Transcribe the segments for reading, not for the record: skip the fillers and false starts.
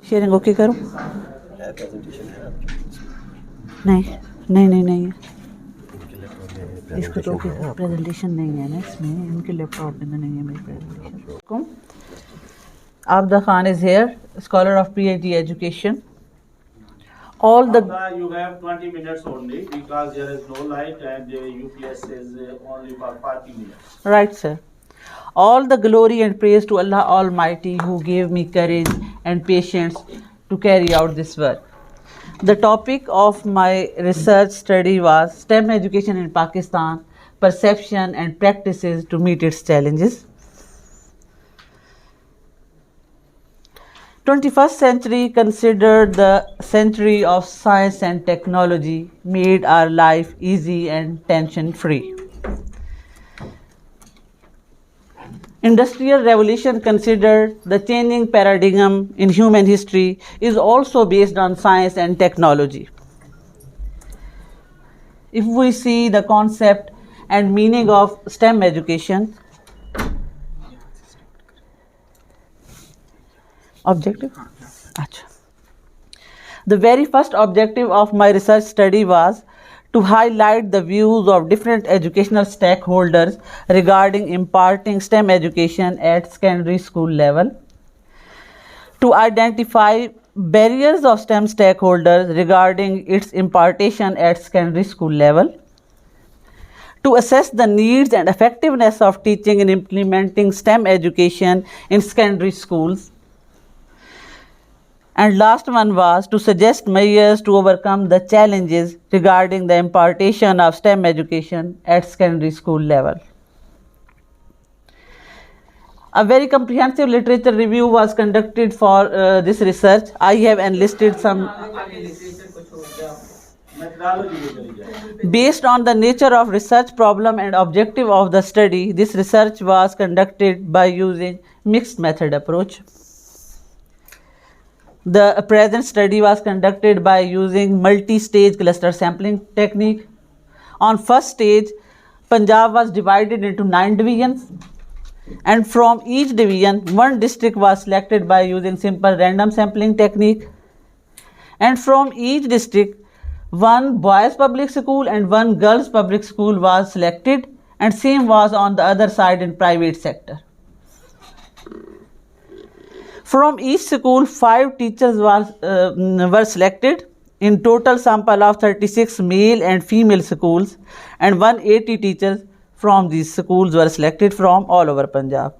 Sharing okay करूँ? नहीं नहीं नहीं नहीं है इसको तो प्रेजेंटेशन नहीं है ना इसमें, इनके लैपटॉप में नहीं है मेरी presentation. Abida Khan is here, scholar of PhD education. All the you have 20 minutes only because there is no light and UPS is only for 40 minutes. Right, sir. All the glory and praise to Allah Almighty who gave me courage and patience to carry out this work. The topic of my research study was STEM education in Pakistan, perception and practices to meet its challenges. 21st century considered the century of science and technology, made our life easy and tension-free. Industrial revolution considered the changing paradigm in human history is also based on science and technology. If we see the concept and meaning of STEM education, objective? Achha. The very first objective of my research study was to highlight the views of different educational stakeholders regarding imparting STEM education at secondary school level, to identify barriers of STEM stakeholders regarding its impartation at secondary school level, to assess the needs and effectiveness of teaching and implementing STEM education in secondary schools, and last one was to suggest measures to overcome the challenges regarding the impartation of STEM education at secondary school level. A very comprehensive literature review was conducted for this research. I have enlisted some. Based on the nature of research problem and objective of the study, this research was conducted by using mixed method approach. The present study was conducted by using multi-stage cluster sampling technique. On first stage, Punjab was divided into 9 divisions, and from each division, one district was selected by using simple random sampling technique. And from each district, one boys public school and one girls public school was selected, and same was on the other side in private sector. From each school, 5 teachers were selected. In total sample of 36 male and female schools, and 180 teachers from these schools were selected from all over Punjab.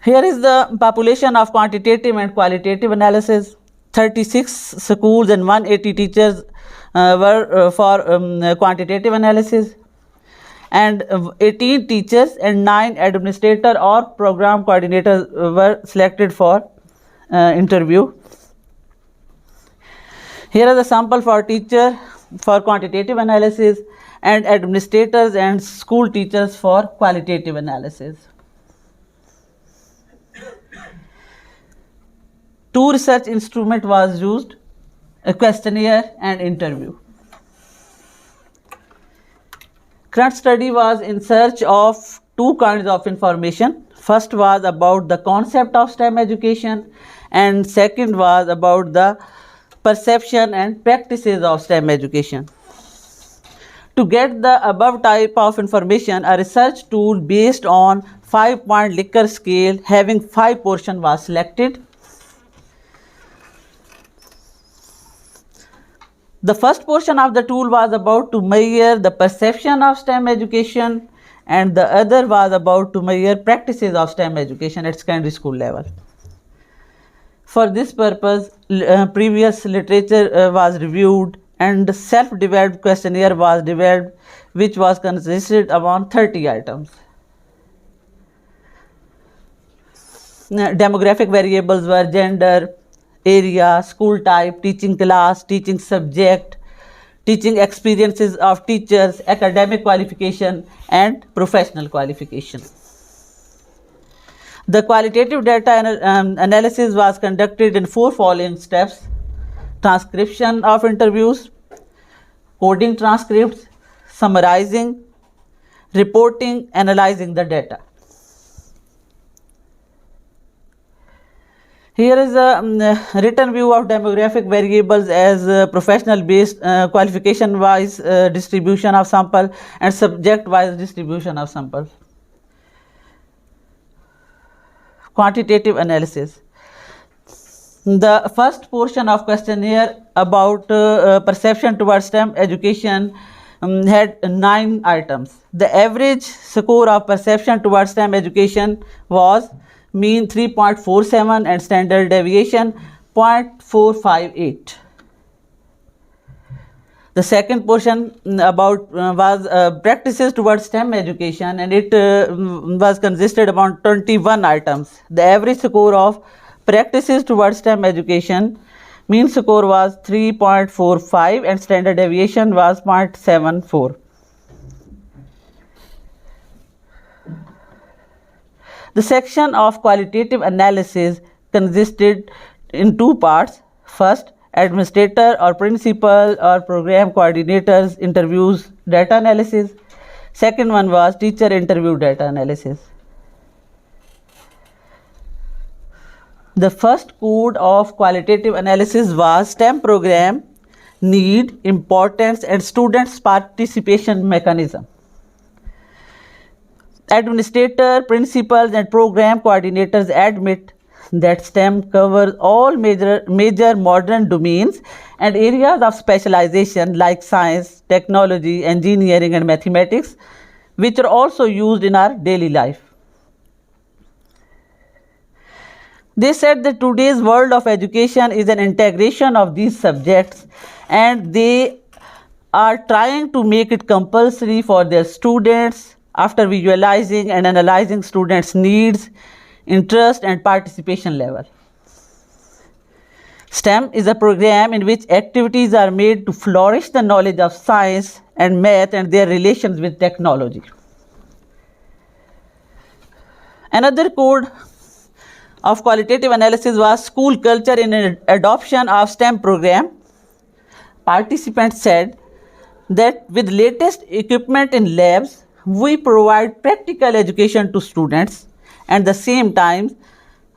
Here is the population of quantitative and qualitative analysis. 36 schools and 180 teachers were for quantitative analysis, and 18 teachers and 9 administrator or program coordinators were selected for interview. Here are the sample for teacher for quantitative analysis and administrators and school teachers for qualitative analysis. 2 research instrument was used, a questionnaire and interview. Current study was in search of 2 kinds of information. First was about the concept of STEM education, and second was about the perception and practices of STEM education. To get the above type of information, a research tool based on 5-point Likert scale having 5 portions was selected. The first portion of the tool was about to measure the perception of STEM education, and the other was about to measure practices of STEM education at secondary school level. For this purpose, previous literature was reviewed and self-developed questionnaire was developed, which was consisted of 30 items. Demographic variables were gender, area, school type, teaching class, teaching subject, teaching experiences of teachers, academic qualification and professional qualification. The qualitative data analysis was conducted in 4 following steps: transcription of interviews, coding transcripts, summarizing, reporting, analyzing the data. Here is a written view of demographic variables as professional based qualification wise distribution of sample and subject wise distribution of sample. Quantitative analysis. The first portion of questionnaire about perception towards STEM education had 9 items. The average score of perception towards STEM education was mean 3.47 and standard deviation 0.458. The second portion about was practices towards STEM education, and it was consisted about 21 items. The average score of practices towards STEM education, mean score was 3.45 and standard deviation was 0.74. The section of qualitative analysis consisted in 2 parts. First, administrator or principal or program coordinators interviews data analysis. Second one was teacher interview data analysis. The first code of qualitative analysis was STEM program, need, importance, and students' participation mechanism. Administrator, principals, and program coordinators admit that STEM covers all major modern domains and areas of specialization like science, technology, engineering, and mathematics, which are also used in our daily life. They said that today's world of education is an integration of these subjects, and they are trying to make it compulsory for their students after visualizing and analyzing students' needs, interest, and participation level. STEM is a program in which activities are made to flourish the knowledge of science and math and their relations with technology. Another code of qualitative analysis was school culture in an adoption of STEM program. Participants said that with latest equipment in labs, we provide practical education to students, and at the same time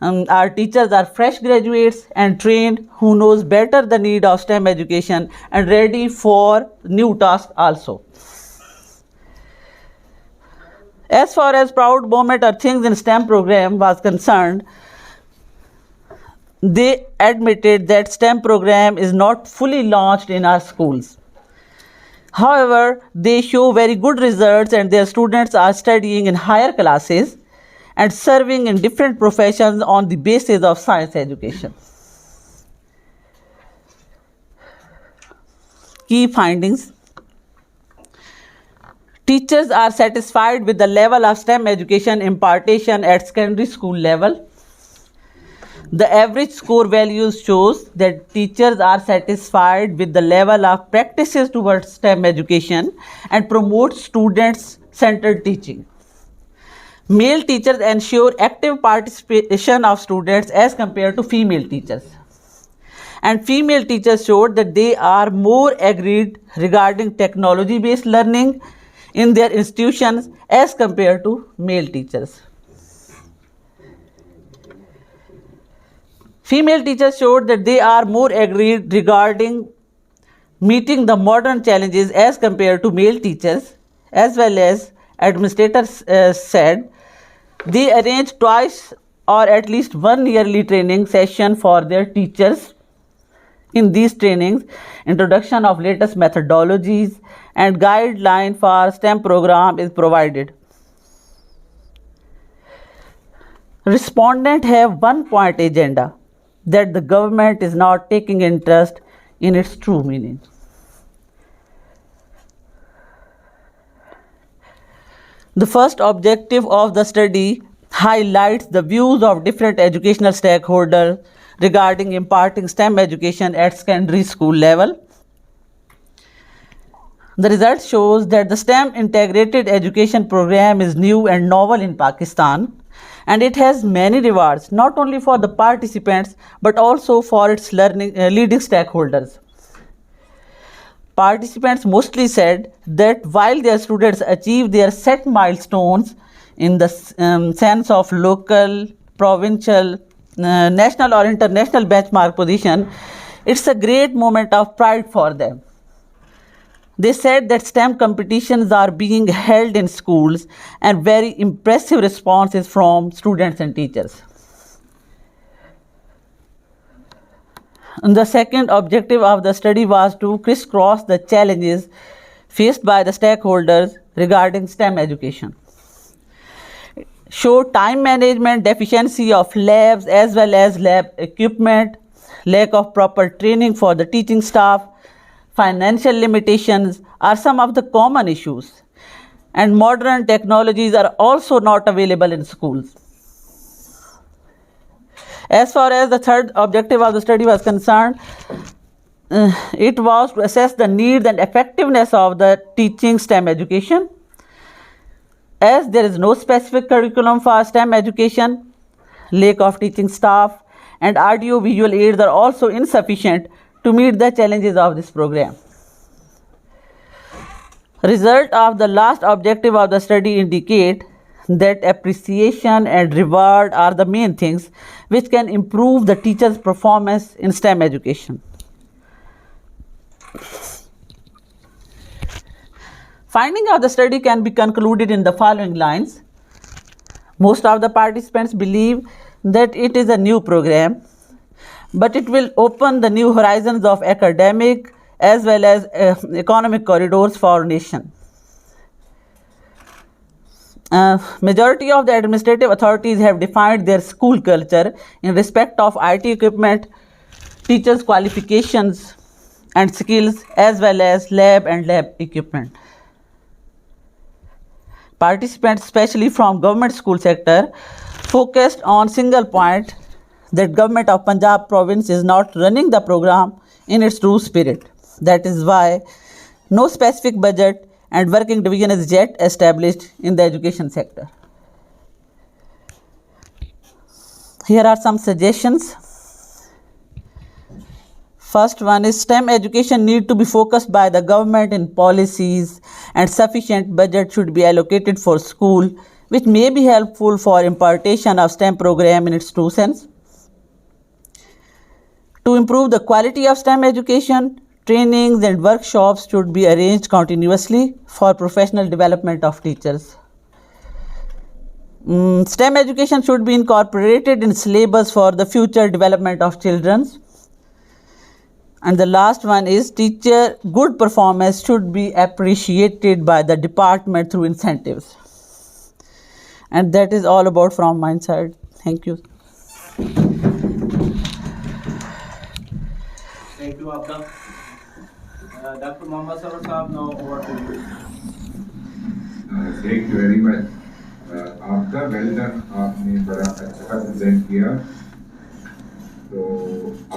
our teachers are fresh graduates and trained who knows better the need of STEM education and ready for new tasks also. As far as proud moment or things in STEM program was concerned, they admitted that STEM program is not fully launched in our schools. However, they show very good results and their students are studying in higher classes and serving in different professions on the basis of science education. Key findings. Teachers are satisfied with the level of STEM education impartation at secondary school level. The average score values shows that teachers are satisfied with the level of practices towards STEM education and promote students-centered teaching. Male teachers ensure active participation of students as compared to female teachers. And female teachers showed that they are more agreed regarding technology-based learning in their institutions as compared to male teachers. Female teachers showed that they are more agreed regarding meeting the modern challenges as compared to male teachers, as well as administrators said they arrange twice or at least one yearly training session for their teachers. In these trainings, introduction of latest methodologies and guideline for STEM program is provided. Respondents have one point agenda, that the government is not taking interest in its true meaning. The first objective of the study highlights the views of different educational stakeholders regarding imparting STEM education at secondary school level. The result shows that the STEM integrated education program is new and novel in Pakistan, and it has many rewards not only for the participants but also for its leading stakeholders. Participants mostly said that while their students achieve their set milestones in the sense of local, provincial, national, or international benchmark position, it's a great moment of pride for them. They said that STEM competitions are being held in schools and very impressive responses from students and teachers. And the second objective of the study was to crisscross the challenges faced by the stakeholders regarding STEM education. Show time management, deficiency of labs as well as lab equipment, lack of proper training for the teaching staff, financial limitations are some of the common issues. And modern technologies are also not available in schools. As far as the third objective of the study was concerned, it was to assess the needs and effectiveness of the teaching STEM education. As there is no specific curriculum for STEM education, lack of teaching staff, and audio-visual aids are also insufficient to meet the challenges of this program. Result of the last objective of the study indicate that appreciation and reward are the main things which can improve the teacher's performance in STEM education. Finding of the study can be concluded in the following lines. Most of the participants believe that it is a new program, but it will open the new horizons of academic as well as economic corridors for our nation. Majority of the administrative authorities have defined their school culture in respect of IT equipment, teachers' qualifications and skills, as well as lab and lab equipment. Participants, especially from government school sector, focused on single point that government of Punjab province is not running the program in its true spirit. That is why no specific budget and working division is yet established in the education sector. Here are some suggestions. First one is STEM education need to be focused by the government in policies, and sufficient budget should be allocated for school, which may be helpful for impartation of STEM program in its true sense. To improve the quality of STEM education, trainings and workshops should be arranged continuously for professional development of teachers. STEM education should be incorporated in syllabus for the future development of children. And the last one is teacher good performance should be appreciated by the department through incentives. And that is all about from my side. Thank you. Thank you, Abida. Dr. Muhammad Sarwar Saab, now over to you. Thank you very much. आपका well done, आपने बड़ा अच्छा present किया. तो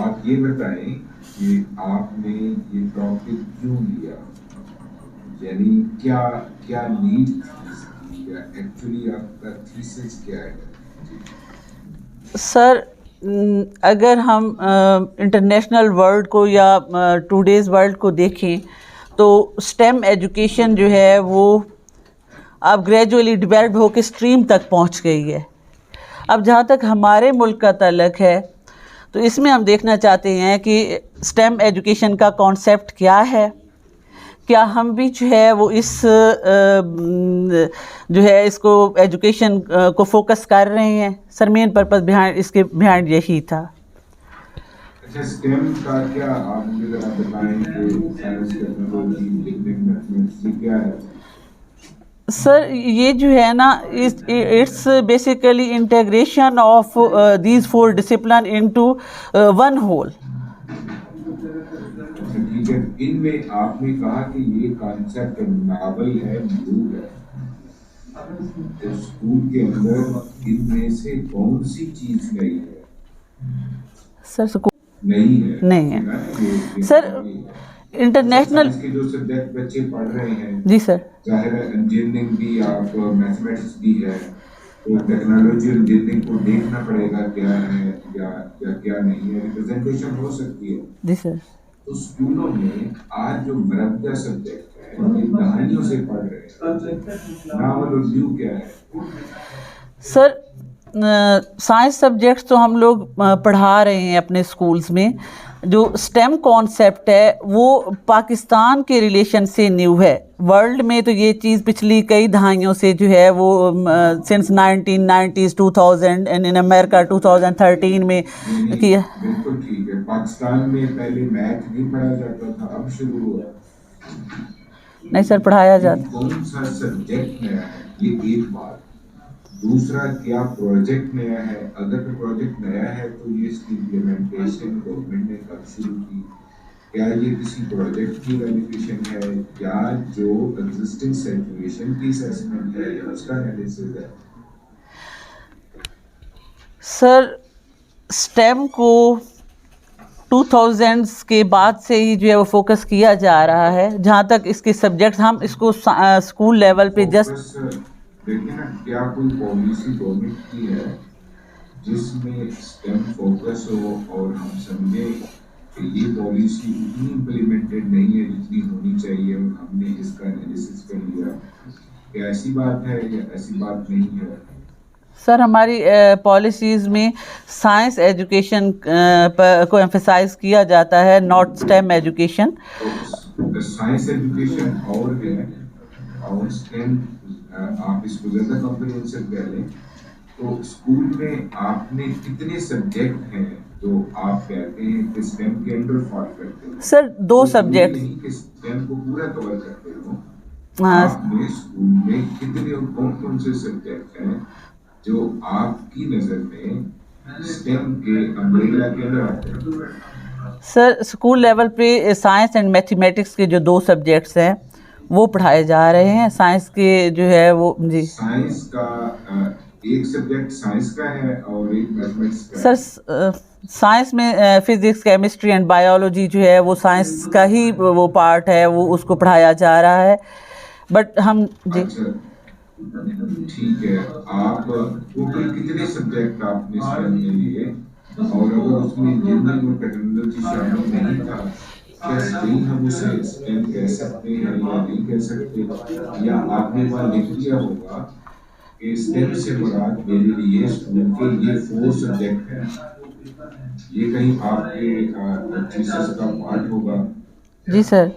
आप ये बताएं कि आपने ये टॉपिक क्यों लिया, यानी क्या क्या नीड थी, या एक्चुअली आपका थीसिस क्या है? सर, अगर हम इंटरनेशनल वर्ल्ड को या टुडेज़ वर्ल्ड को देखें तो स्टेम एजुकेशन जो है वो अब ग्रेजुअली डेवलप होकर स्ट्रीम तक पहुंच गई है. अब जहाँ तक हमारे मुल्क का ताल्लुक़ है तो इसमें हम देखना चाहते हैं कि स्टेम एजुकेशन का कॉन्सेप्ट क्या है, क्या हम भी जो है वो इस जो है इसको एजुकेशन को फोकस कर रहे हैं. सर, मेन पर्पस बिहाइंड इसके बिहाइंड यही था. अच्छा, स्टेम का क्या आप मुझे ज़रा बताएं कि साइंस, टेक्नोलॉजी, इंजीनियरिंग, मैथमेटिक्स क्या है? सर, ये जो है ना it's basically integration of these 4 discipline into one whole. ठीक है, इनमें आपने कहा कि ये कॉन्सेप्ट नावल है, न्यू है. तो स्कूल के अंदर इनमें से कौन सी चीज नहीं है? सर, नहीं है. नहीं है सर. इंटरनेशनल के जो सब्जेक्ट बच्चे पढ़ रहे हैं, जी सर, जाहिर है इंजीनियरिंग भी, आप मैथमेटिक्स भी है, तो टेक्नोलॉजी और इंजीनियरिंग को देखना पड़ेगा क्या है या क्या नहीं है. रिप्रेजेंटेशन हो सकती है. जी सर. तो स्कूलों में आज जो मरद्दा सब्जेक्ट है ये दहाइयों से पढ़ रहे हैं। नावल और व्यू क्या है? सर साइंस सब्जेक्ट्स तो हम लोग पढ़ा रहे हैं अपने स्कूल्स में। जो स्टेम कॉन्सेप्ट है वो पाकिस्तान के रिलेशन से न्यू है। वर्ल्ड में तो ये चीज़ पिछली कई दहाइयों से जो है वो since 1990s 2000 and in America 2013 में किया। बिल्कुल ठीक है। पाकिस्तान में पहले मैथ नहीं पढ़ा जाता था, अब शुरू हुआ। नहीं सर, पढ़ाया ये जाता। कौन सा सब्जेक्ट नया है, ये एक बात। दूसरा, क्या प्रोजेक्ट नया है? अगर तो प्रोजेक्ट नया है तो ये इसकी इम्प्लीमेंटेशन गवर्नमेंट ने कब शुरू की? क्या ये किसी प्रोजेक्ट की वैलिडेशन है या जो एग्जिस्टिंग सिचुएशन की असेसमेंट है या उसका एनालिसिस है? सर स्टेम को 2000s के बाद से ही जो है वो फोकस किया जा रहा है। जहाँ तक इसके सब्जेक्ट्स, हम इसको स्कूल लेवल पे जस्ट फोकस देखिए ना, क्या कोई पॉलिसी गवर्नमेंट की है जिसमें स्टेम फोकस हो और हम समझे कि ये पॉलिसी उतनी इम्प्लीमेंटेड नहीं है जितनी होनी चाहिए और हमने इसका एनालिसिस कर लिया? क्या ऐसी बात है या ऐसी बात नहीं है? सर हमारी पॉलिसीज़ में साइंस एजुकेशन को एम्फेसाइज किया जाता है, नॉट स्टेम एजुकेशन। तो साइंस एजुकेशन और है और स्टेम, आप इसको ज़्यादा कॉम्प्रिहेंसिव कह लें। तो स्कूल में आपने कितने सब्जेक्ट हैं जो आप कहते हैं कि स्टेम के अंडर फॉल करते हैं? सर दो तो जरूरी सब्जेक्ट्स। नहीं कि स्टेम को पूरा कवर करते हो। हाँ आपने स्कूल में कितने और कौन कौन से सब्जेक्ट हैं जो आपकी नजर में स्टेम के अम्ब्रेला के अंदर आते हैं? सर स्कूल लेवल पे साइंस एंड मैथमेटिक्स के जो दो सब्जेक्ट्स हैं वो पढ़ाए जा रहे हैं। साइंस के जो है वो जी साइंस का एक सब्जेक्ट साइंस का है और एक मैथमेटिक्स का है। सर साइंस में फिजिक्स केमिस्ट्री एंड बायोलॉजी जो है वो साइंस का ही वो पार्ट है, वो उसको पढ़ाया जा रहा है। बट हम जी अच्छा, ठीक है। आप टोटल कितने सब्जेक्ट आपने स्टेम में लिए और अगर उसमें इंजीनियरिंग और टेक्नोलॉजी शामिल नहीं था, क्या स्टिल हम उसे स्टेम कह सकते हैं या नहीं कह सकते? या आपने वहाँ लिख दिया होगा कि स्टेम से मुराद मेरे लिए स्कूल के ये 4 सब्जेक्ट हैं? ये कहीं आपके थीसिस का पार्ट होगा? जी सर,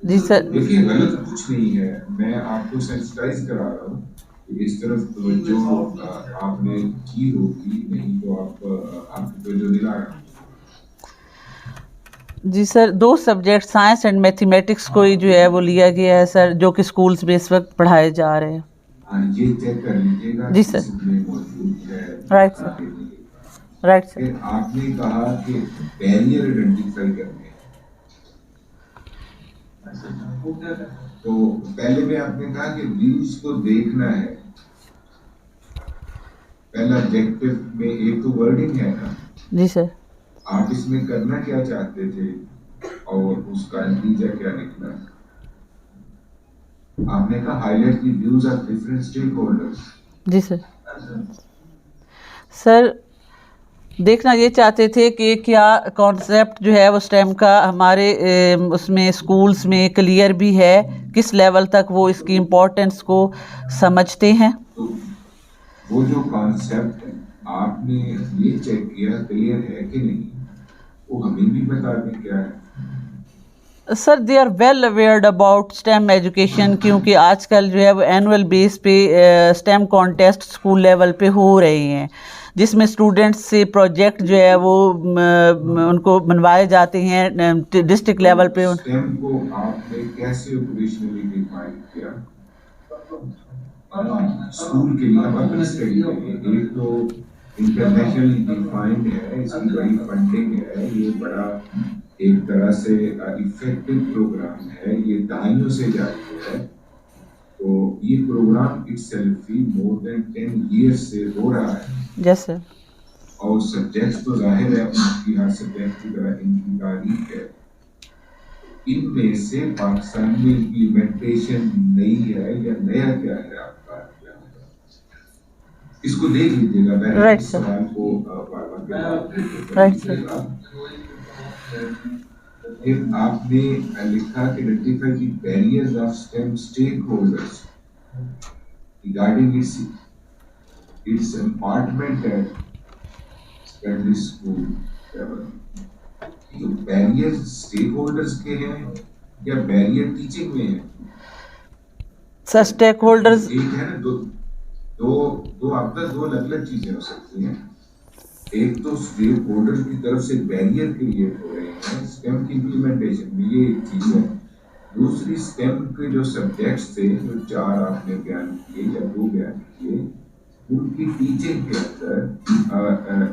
जी सर। देखिए, गलत कुछ नहीं है, मैं आपको सेंसिटाइज करा रहा हूँ कि इस तरफ तवज्जो आपने की होगी, नहीं तो आपकी तवज्जो दिला रहा हूँ। जी सर, दो सब्जेक्ट साइंस एंड मैथमेटिक्स को ही जो है वो लिया गया है सर, जो कि स्कूल्स में इस वक्त पढ़ाए जा रहे हैं। ये चेक कर लीजिएगा जी कि सर। इसमें मौजूद है राइट सर, कि नहीं। Right sir. फिर आपने कहा कि बैरियर आइडेंटिफाई करने हैं। तो पहले में आपने कहा कि व्यूज को देखना है। पहला ऑब्जेक्टिव में एक तो वर्डिंग है ना, जी सर। आप इसमें करना क्या चाहते थे और उसका नतीजा क्या निकला? आपने कहा highlight the views of different stakeholders. जी सर। सर देखना ये चाहते थे कि क्या कॉन्सेप्ट जो है वो स्टेम का हमारे उसमें स्कूल्स में क्लियर भी है, किस लेवल तक वो इसकी इम्पोर्टेंस को समझते हैं। तो वो जो कॉन्सेप्ट है आपने ये चेक किया क्लियर है कि नहीं, वो हमें भी बता दें क्या है। Sir they are well awared about STEM education, क्योंकि आजकल जो है वो एनुअल बेस पे स्टेम कॉन्टेस्ट स्कूल लेवल पे हो रहे हैं, जिसमें स्टूडेंट्स से प्रोजेक्ट जो है वो उनको बनवाए जाते हैं डिस्ट्रिक्ट लेवल पे। स्टेम को आपने कैसे ऑपरेशनली डिफाइन किया स्कूल के लिए, अपनी स्टडी के लिए? एक तो इंटरनेशनली डिफाइंड है, इसकी बड़ी फंडिंग है, ये बड़ा एक तरह से इफेक्टिव प्रोग्राम है, ये दहाइयों से जारी है। तो ये प्रोग्राम इटसेल्फ ही मोर देन 10 इयर्स से हो रहा है। जैसे और सब्जेक्ट्स तो जाहिर है उनकी हर सब्जेक्ट की तरह इनकी तारीख है। इनमें से पाकिस्तान में इम्प्लीमेंटेशन नई है या नया क्या है आपका क्या है? इसको देख लीजिएगा। मैं राइट इस सर, सवाल को बार-बार राइट सर। फिर आपने लिखा कि identify the barriers of stem stakeholders regarding its impartment at secondary school level. ये बैरियर स्टेक होल्डर्स के हैं या बैरियर टीचिंग में है? सर स्टेक होल्डर्स, एक है ना, दो दो दो आपका दो अलग अलग चीजें हो सकती हैं। एक तो स्टेक होल्डर की तरफ से बैरियर क्रिएट हो रहे हैं स्टेम की इम्प्लीमेंटेशन में, ये एक चीज है। दूसरी स्टेम के जो सब्जेक्ट्स थे, जो चार आपने बयान किए या दो बयान किए, उनकी टीचिंग के अंदर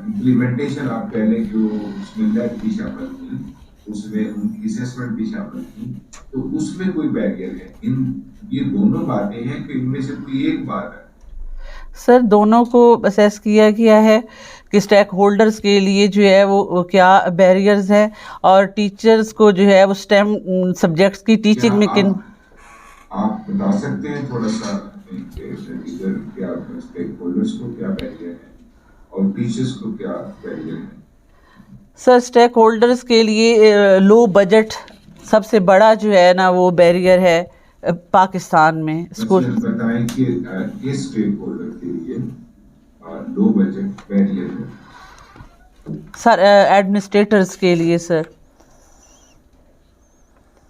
इम्प्लीमेंटेशन आप कह लें, जो उसमें लैब भी शामिल थी, उसमें उनकी असेसमेंट भी शामिल थी, तो उसमें कोई बैरियर है? इन ये दोनों बातें हैं कि इनमें से कोई एक बात है? सर दोनों को असेस किया गया है कि स्टेक होल्डर्स के लिए जो है वो क्या बैरियर्स है, और टीचर्स को जो है वो स्टेम सब्जेक्ट्स की क्या टीचिंग में किन। आप बता सकते हैं थोड़ा सा टीचर क्या, स्टेक होल्डर्स को क्या बैरियर है और टीचर्स को क्या बैरियर है? सर स्टेक होल्डर्स के लिए लो बजट सबसे बड़ा जो है ना वो बैरियर है पाकिस्तान में स्कूल। मसलन बताएं कि किस स्टेक होल्डर के लिए लो बजट बैरियर है? सर एडमिनिस्ट्रेटर्स के लिए सर।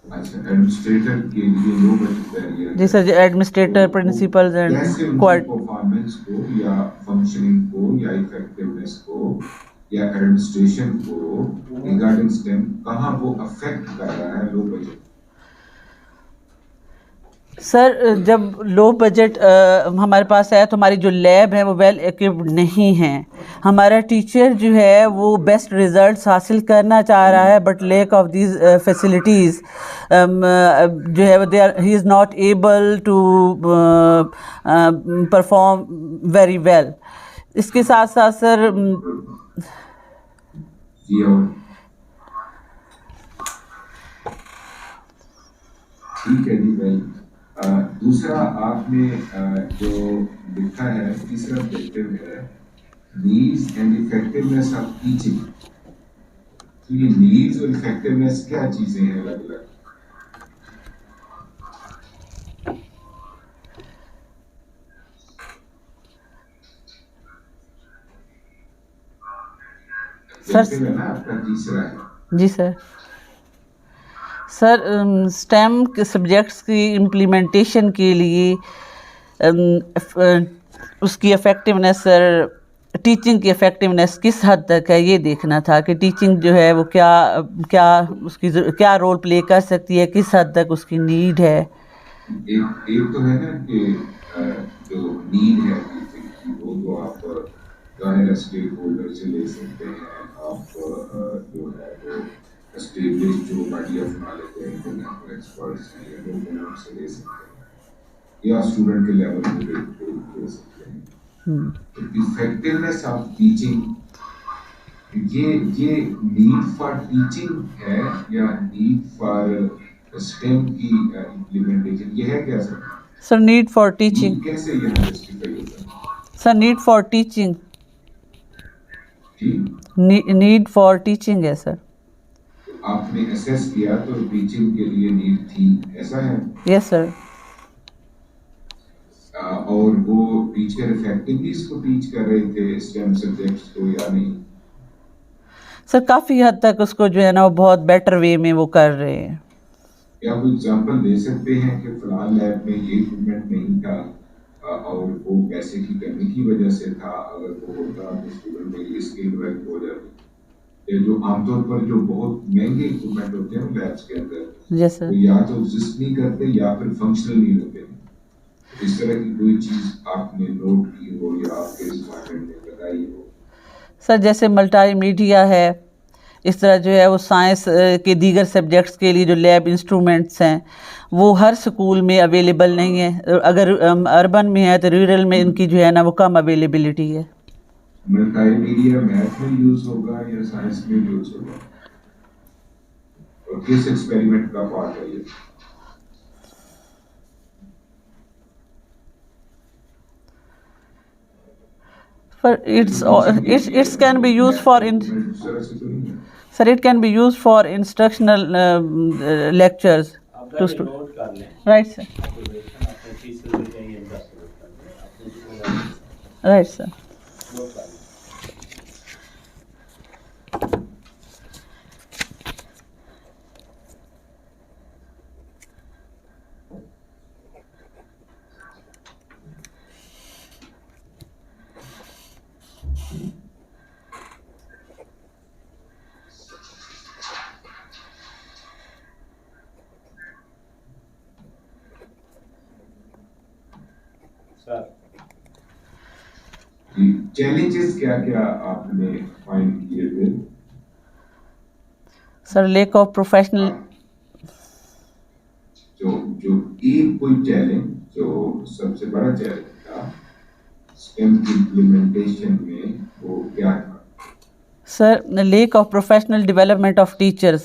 अच्छा, एडमिनिस्ट्रेटर के लिए लो बजट बैरियर जी है। सर, एडमिनिस्ट्रेटर, तो प्रिंसिपल्स एंड कैसे उनकी परफॉर्मेंस को या फंक्शनिंग को या इफेक्टिवनेस को या एडमिनिस्ट्रेशन को रिगार्डिंग स्टेम कहाँ वो अफेक्ट कर रहा है लो बजट? सर जब लो बजट हमारे पास है तो हमारी जो लैब है वो वेल इक्विप्ड नहीं है। हमारा टीचर जो है वो बेस्ट रिजल्ट्स हासिल करना चाह रहा है, but lack of these facilities जो है they are he is not able to perform very well. इसके साथ साथ सर जी, और ठीक है जी वेल। दूसरा आपने जो लिखा है, तीसरा ऑब्जेक्टिव है needs and effectiveness of teaching. तो ये नीड्स और इफेक्टिवनेस क्या चीजें हैं अलग अलग? सर है ना आपका तीसरा है। जी सर। सर स्टेम के सब्जेक्ट्स की इम्प्लीमेंटेशन के लिए उसकी इफ़ेक्टिवनेस सर, टीचिंग की इफ़ेक्टिवनेस किस हद तक है ये देखना था कि टीचिंग जो है वो क्या क्या उसकी क्या रोल प्ले कर सकती है, किस हद तक उसकी नीड है। एक तो है ना कि जो नीड है टीचिंग की, वो तो आप जाहिर स्टेक होल्डर से ले सकते हैं। आप जो है वो एस्टेब्लिश जो बॉडी ऑफ नॉलेज है, इंटरनेशनल एक्सपर्ट्स हैं या लोग से ले सकते हैं, या स्टूडेंट के लेवल पे ले सकते हैं। तो इफेक्टिवनेस ऑफ टीचिंग, ये नीड फॉर टीचिंग है या नीड फॉर स्टेम की इम्प्लीमेंटेशन, ये है क्या sir? Sir need for teaching. Need कैसे यहाँ जस्टिफाई होता है? सर नीड फॉर टीचिंग, जी, नीड फॉर टीचिंग है सर। तो आपने असेस किया तो टीचिंग के लिए नीड थी, ऐसा है? Yes sir. और वो टीचर इफेक्टिवली इसको टीच कर रहे थे स्टेम सब्जेक्ट्स को या नहीं? सर काफ़ी हद तक उसको जो है ना वो बहुत बेटर वे में वो कर रहे हैं। क्या कोई एग्जांपल दे सकते हैं कि फलां लैब में ये इक्विपमेंट नहीं था और वो पैसे की कमी की वजह से था, अगर वो होता तो स्टूडेंट में ये स्किल डेवलप हो जाती? ये जो आमतौर पर जो बहुत महंगे इक्विपमेंट होते हैं लैब्स के अंदर, यस सर। वो या तो एग्जिस्ट नहीं करते या फिर फंक्शनल नहीं होते। इस तरह की कोई चीज आपने नोट की हो या आपके डिपार्टमेंट ने बताई हो? सर जैसे मल्टीमीडिया है, इस तरह जो है वो साइंस के दीगर सब्जेक्ट्स के लिए जो लैब इंस्ट्रूमेंट्स हैं वो हर स्कूल में अवेलेबल नहीं है। अगर अर्बन में है तो रूरल में इनकी जो है ना वो कम अवेलेबिलिटी है। मल्टीमीडिया मैथ में यूज होगा या साइंस में यूज होगा, और किस एक्सपेरिमेंट का पार्ट है ये? पर it's can be use for in. Sir, it can be used for instructional lectures आप to जाके students. नोट कर लें Right, sir. ऑब्जर्वेशन अपने थीसिस में कहीं इंटरेस्ट कर लें अपने सुपरवाइजर Right, sir. से नोट कर लें सर चैलेंजेस क्या क्या आपने फाइंड किए थे? Sir, lack of professional. जो जो एक कोई चैलेंज जो सबसे बड़ा चैलेंज था स्टेम इम्प्लीमेंटेशन में वो क्या था? Sir, the lack of professional development of teachers.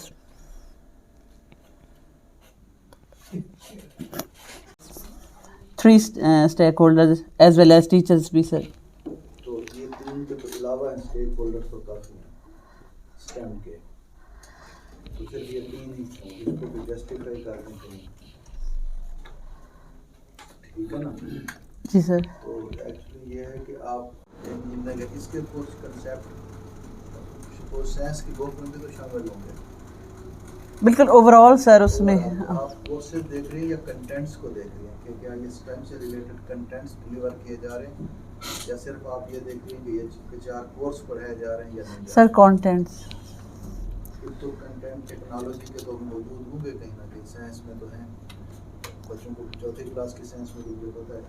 Three stakeholders as well as teachers, we said. तो ये तीन के तो अलावा स्टेक होल्डर्स तो काफ़ी हैं स्टेम के, तो सिर्फ ये तीन ही हैं, इसको भी जस्टिफाई करने के लिए, ठीक है ना? जी सर. तो एक्चुअली ये है कि आप इंजीनियर इसके कोर्स कंसेप्ट सपोज साइंस की बुक में भी तो शामिल होंगे, बिल्कुल ओवरऑल सर उसमें. आप कोर्सेज देख रहे हैं या कंटेंट्स को देख रहे हैं कि क्या ये स्टेम से रिलेटेड कंटेंट्स डिलीवर किए जा रहे हैं, या सिर्फ आप ये देख रहे हैं कि ये चार कोर्स पढ़ाए जा रहे हैं या नहीं? Sir contents. तो कंटेंट टेक्नोलॉजी के तो मौजूद होंगे कहीं ना कहीं, साइंस में तो हैं, बच्चों को चौथी क्लास की साइंस में भी पता है.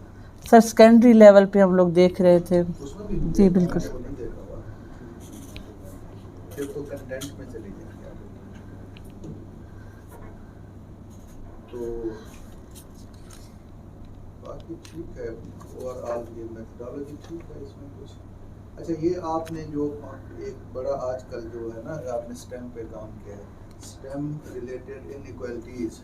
सर सेकेंडरी लेवल पे हम लोग देख रहे थे. उसमें भी जी बिल्कुल. नहीं देखा हुआ, फिर तो कंटेंट में चली जाएंगे आप. तो बाकी ठीक है, ओवरऑल ये मेथडोलॉजी ठीक है इसमें कुछ. अच्छा, ये आपने जो एक बड़ा आजकल जो है ना, आपने स्टेम पे काम किया है, स्टेम रिलेटेड इनइक्वालिटीज़,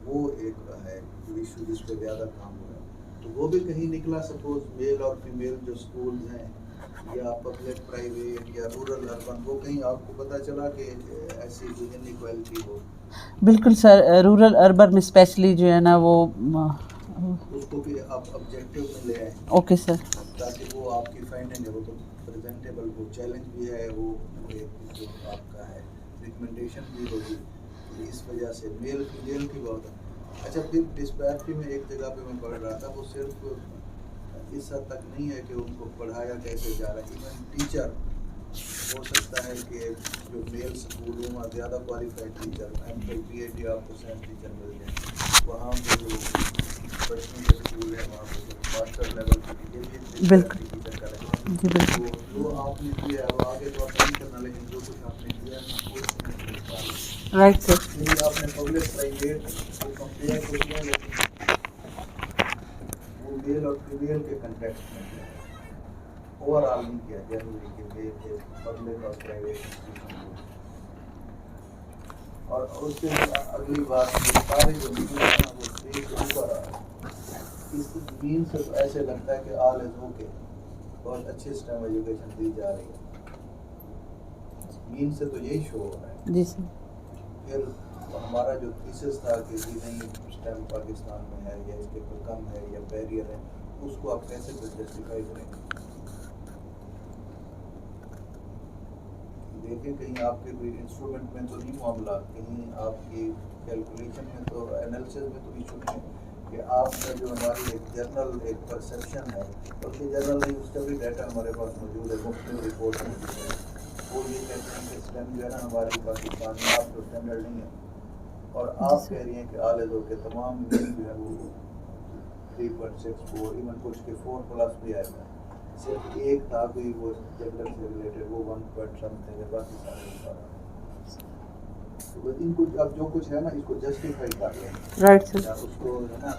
वो एक है इशू जिस पे ज़्यादा काम हो रहा है, तो वो भी कहीं निकला? सपोज मेल और फीमेल जो स्कूल हैं या पब्लिक प्राइवेट या रूरल अर्बन, वो कहीं आपको पता चला कि ऐसी कोई इनइक्वालिटी हो? बिल्कुल सर, रूरल अर्बन में स्पेशली जो है ना वो. उसको भी आप ऑब्जेक्टिव में ले आए. Okay sir. ताकि वो आपकी फाइंडिंग है वो तो प्रेजेंटेबल, वो चैलेंज भी है, वो एक जो आपका है रिकमेंडेशन भी होगी, तो इस वजह से मेल फीमेल की बहुत है. अच्छा, फिर डिस्पैरिटी में एक जगह पे मैं पढ़ रहा था, वो सिर्फ इस हद तक नहीं है कि उनको पढ़ाया कैसे जा रहा है, इवन टीचर हो सकता है कि जो मेल स्कूल में वहाँ ज़्यादा क्वालिफाइड टीचर, MPhil PhD आपको साइंस टीचर मिल जाए, वहाँ पे जो पश्चिमी के स्कूल है वहाँ पे मास्टर लेवल की बिल्कुल. टीचर का जी बिल्कुल. तो जो आपने किया है वो आगे तो आप नहीं करना, लेकिन जो कुछ आपने किया है राइट सर. फिर आपने पब्लिक प्राइवेट को कंपेयर तो किया, लेकिन वो मेल और फीमेल के कंटेक्स्ट में किया, ओवरऑल नहीं किया जनरली कि पब्लिक और प्राइवेट. और उससे अगली बात सारे जो निकला है वो स्टेज के ऊपर आ रहा है, इस मीन से तो ऐसे लगता है कि ऑल इज ओके, बहुत अच्छी स्टेम एजुकेशन दी जा रही है, मीन से तो यही शो हो रहा है. जी सर. फिर हमारा जो थीसिस था कि नहीं स्टेम पाकिस्तान में है या इसके कोई कम है या बैरियर है, उसको आप कैसे फिर जस्टिफाई करेंगे? देखिए कहीं आपके कोई इंस्ट्रूमेंट में तो नहीं मामला, कहीं आपकी कैलकुलेशन में तो एनालिसिस में तो इशू नहीं है कि आपका जो हमारी एक जनरल एक परसेप्शन है, बल्कि जनरल नहीं, उसका भी डाटा हमारे पास मौजूद है, मुख्तलिफ रिपोर्ट में वो ये कहते हैं कि स्टेम जो है ना हमारी पाकिस्तान में आप तो स्टैंडर्ड नहीं है, और आप कह रही हैं कि आले दो के तमाम जो है वो 3.64 इवन कुछ के 4+ भी आएगा, सिर्फ एक था कोई वो जेंडर से रिलेटेड वो 1 समथिंग है, बाकी सारे बता रहा है. तो इनको अब जो कुछ है ना इसको जस्टिफाई कर लें, राइट सर. या उसको है ना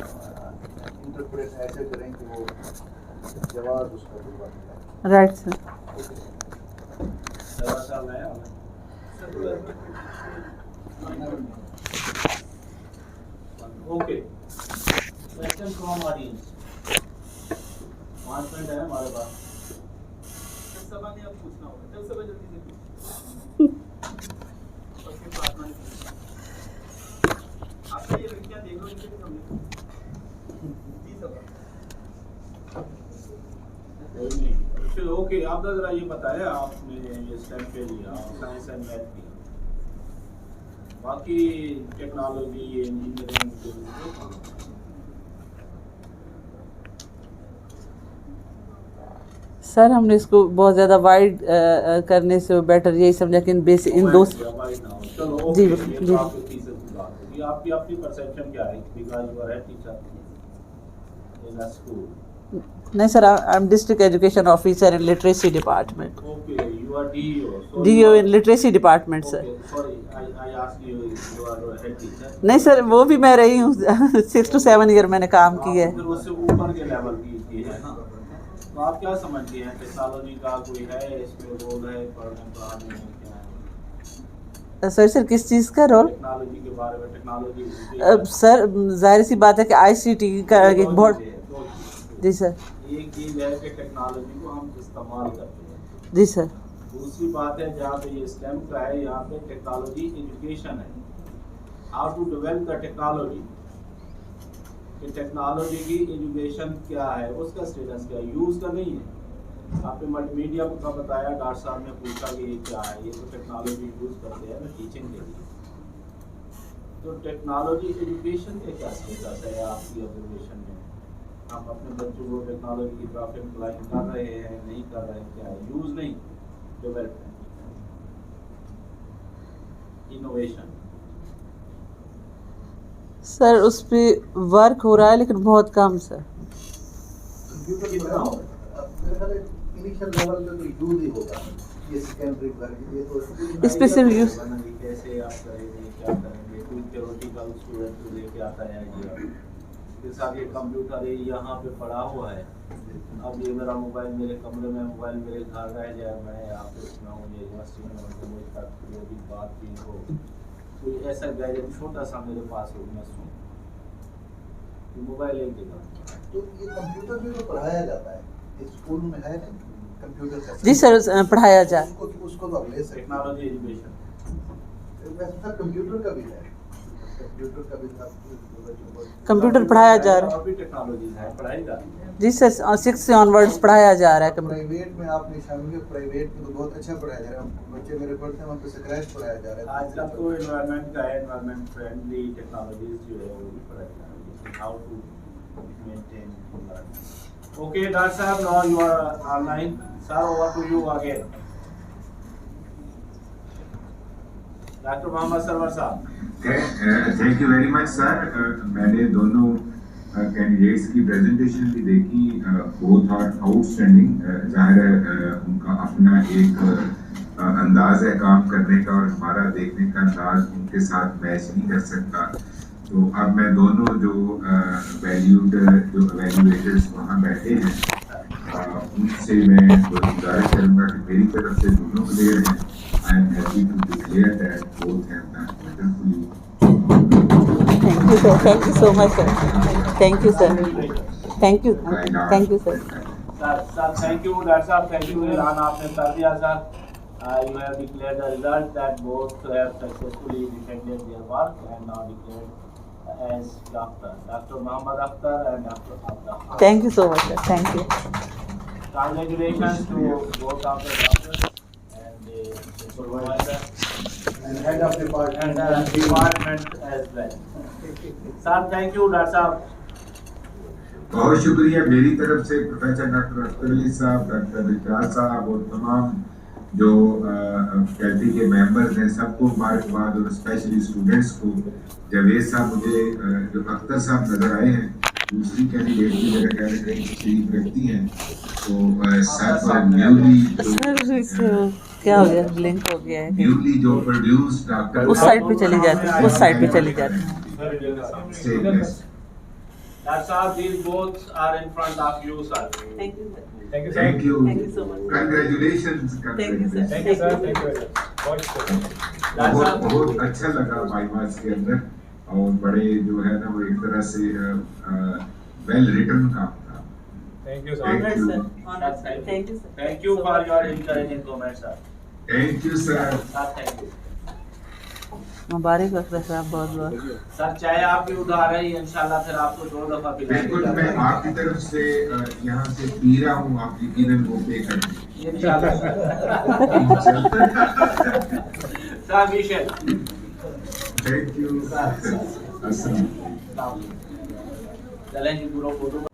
इंटरप्रेट ऐसे करें कि वो जवाब उसका भी बन जाए. Right sir. Okay, question from audience. 5 minute है हमारे पास. सवाल नहीं, अब पूछना होगा, जब सब जल्दी से चलो ओके, आप जरा ये बताएं, आपने ये स्टेम पे लिया साइंस एंड मैथ की, बाकी टेक्नोलॉजी इंजीनियरिंग सर हमने इसको बहुत ज़्यादा वाइड करने से बेटर यही समझा कि इन बेसिक इन दो चलो जी, ओके, ये जी। तो आपकी थीसिस की बात होगी। आपकी अपनी परसेप्शन क्या है, because you are head teacher in a school? नहीं sir, I am district education officer in literacy department, Okay, you are DEO. So DO you are- in literacy department sir. Okay, sorry, I asked you, you are a head teacher. नहीं sir, वो भी मैं रही हूँ 6 to 7 year मैंने काम की है। फिर उससे ऊपर के लेवल की है ना, तो आप क्या समझती हैं, टेक्नोलॉजी का कोई है इसमें रोल है पढ़ने पढ़ाने में, क्या है सर किस चीज़ का रोल? टेक्नोलॉजी के बारे में? टेक्नोलॉजी सर जाहिर सी बात है कि ICT का एक बहुत जी सर, एक चीज है कि टेक्नोलॉजी को हम इस्तेमाल करते हैं, जी सर, दूसरी बात है जहाँ पे ये स्टेम का है, यहाँ पे टेक्नोलॉजी एजुकेशन है, how to develop the technology, कि टेक्नोलॉजी की एजुकेशन क्या है, उसका स्टेटस क्या है, यूज़ का नहीं है। आपने मल्टीमीडिया का बताया, डॉक्टर साहब ने पूछा कि ये क्या है, ये तो टेक्नोलॉजी यूज़ करते हैं ना टीचिंग के लिए, तो टेक्नोलॉजी एजुकेशन का क्या स्टेटस है आपकी ऑब्जर्वेशन में? हम अपने बच्चों को टेक्नोलॉजी की तरफ इम्प्लाई कर रहे हैं, नहीं कर रहे हैं, क्या है, यूज़ नहीं, डेवलपमेंट, इनोवेशन? सर उस पर वर्क हो रहा है लेकिन बहुत कम सर। कितना हो? इनिशियल लेवल पे तो यूज ही होगा, ये सेकेंडरी वर्क ये तो इस पे सिर्फ यूज कैसे आप करेंगे, क्या करेंगे, कोई थियोरेटिकल स्टूडेंट को लेके आता है आइडिया के साथ, ये कंप्यूटर है यहाँ पे पड़ा हुआ है, अब ये मेरा मोबाइल मेरे कमरे में, मोबाइल मेरे घर रह जाए, मैं यहाँ पे सुना हूँ यूनिवर्सिटी में मुझे तक जो भी बात की हो, कोई ऐसा गैजेट छोटा सा मेरे पास हो, मैं सुन मोबाइल एक जगह। तो ये कंप्यूटर भी तो पढ़ाया जाता है, स्कूल में है ना कंप्यूटर का? जी सर, पढ़ाया जाए, उसको तो आप ले सकते हैं। टेक्नोलॉजी एजुकेशन वैसे था कंप्यूटर का भी है, कंप्यूटर का भी था, कंप्यूटर पढ़ाया जा रहा है। और भी टेक्नोलॉजीज है, पढ़ाई जा रही है। जी सर, 6 से ऑनवर्ड्स पढ़ाया जा रहा है कंप्यूटर। प्राइवेट में आपने शामिल, प्राइवेट में तो बहुत अच्छा पढ़ाया जा रहा है, बच्चे मेरे पढ़ते हैं वहाँ पे स्क्रैच पढ़ाया जा रहा है। आज तक तो एनवायरनमेंट का है, एनवायरनमेंट फ्रेंडली टेक्नोलॉजीज जो है वो भी पढ़ाई जा रही है, how to maintain learning. Okay doctor साहब, now you are online, sir over to you again. Doctor Mohammad Sarwar साहब। Thank you very much sir. मैंने दोनों कैंडिडेट्स की प्रेजेंटेशन भी देखी, बोथ आर आउटस्टैंडिंग। जाहिर है उनका अपना एक अंदाज है काम करने का और हमारा देखने का अंदाज उनके साथ मैच नहीं कर सकता। तो अब मैं दोनों जो वैल्यूड जो एवेल्युएटर्स वहाँ बैठे हैं उनसे मैं गुजारिश करूँगा कि मेरी तरफ से दोनों क्लियर हैं। I am happy to declare that both have done wonderfully. Thank you sir, thank you so much sir, thank you sir, thank you, thank you sir. Sir, thank you, Dr. Saab, thank you. ऐलान आपने कर दिया sir. You have declared the result that both have successfully defended their work and now declared as Dr. Muhammad Akhtar and Dr. Abida. Thank you so much sir, thank you. Congratulations to both of the doctors and the supervisor And head of department. and the department as well. Sir, thank you, Dr. Saab. बहुत शुक्रिया मेरी तरफ से professor doctor Akhtar Ali साहब, doctor Rijal साहब और तमाम जो फैकल्टी के मेंबर्स हैं सबको मुबारकबाद, और स्पेशली स्टूडेंट्स को। जावेद साहब मुझे जो अख्तर साहब नजर आए हैं, दूसरी कैंडिडेट भी मेरे ख्याल से कहीं तशरीफ रखती हैं, तो सब न्यूली सर क्या हो गया, ब्लिंक हो गया है, न्यूली जो प्रोड्यूस डॉक्टर उस साइड पे चली जाती है, उस साइड पे चली जाती है। Dr. Saab, these both are in front of you, sir. Thank you sir. Thank you Thank you so much. Congratulations. Thank you sir. Thank you sir, thank you very much. बहुत बहुत अच्छा लगा bypass के अंदर, और बड़े जो है ना वो एक तरह से वेल रिटन काम था। Thank you sir. Honored you. sir, honored sir, thank you sir. Thank you for your encouraging comments, sir. Thank you sir. Sir, thank you. मुबारक अख्तर साहब, बहुत बहुत। सर चाय आप भी उधार है, इंशाल्लाह फिर आपको 2 दफा बिल्कुल, मैं आपकी तरफ से यहाँ से पी रहा हूँ, आप यकीनन वो पे कर देंगे इंशाल्लाह। Thank you. चलें जी, पूरा फोटो